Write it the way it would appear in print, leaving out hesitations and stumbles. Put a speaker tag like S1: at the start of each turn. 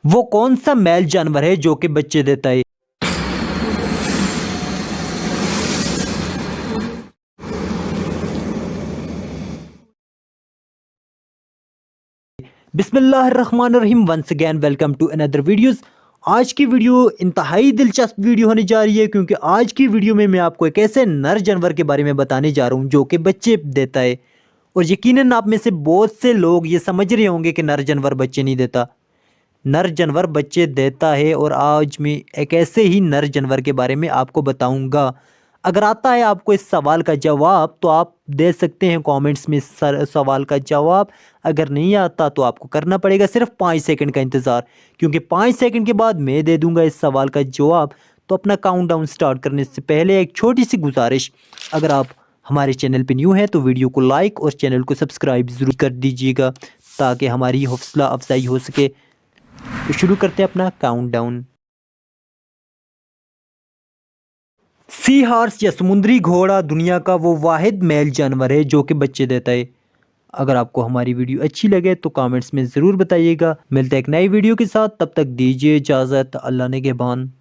S1: वो कौन सा मेल जानवर है जो कि बच्चे देता है? बिस्मिल्लाहिर्रहमानिर्रहीम। Once again welcome to another videos. आज की वीडियो इंतहाई दिलचस्प वीडियो होने जा रही है, क्योंकि आज की वीडियो में मैं आपको एक ऐसे नर जानवर के बारे में बताने जा रहा हूं जो कि बच्चे देता है। और यकीनन आप में से बहुत से लोग ये समझ रहे होंगे कि नर जानवर बच्चे नहीं देता। नर जानवर बच्चे देता है, और आज मैं एक ऐसे ही नर जानवर के बारे में आपको बताऊंगा। अगर आता है आपको इस सवाल का जवाब तो आप दे सकते हैं कमेंट्स में सवाल का जवाब। अगर नहीं आता तो आपको करना पड़ेगा सिर्फ 5 सेकंड का इंतज़ार, क्योंकि 5 सेकंड के बाद मैं दे दूंगा इस सवाल का जवाब। तो अपना काउंटडाउन स्टार्ट करने से पहले एक छोटी सी गुजारिश, अगर आप हमारे चैनल पे न्यू हैं तो वीडियो को लाइक और चैनल को सब्सक्राइब ज़रूर कर दीजिएगा, ताकि हमारी हौसला अफजाई हो सके। तो शुरू करते हैं अपना काउंटडाउन। सी हॉर्स या समुद्री घोड़ा दुनिया का वो वाहिद मेल जानवर है जो कि बच्चे देता है। अगर आपको हमारी वीडियो अच्छी लगे तो कमेंट्स में ज़रूर बताइएगा। मिलते हैं एक नई वीडियो के साथ, तब तक दीजिए इजाज़त। अल्लाह ने के बान।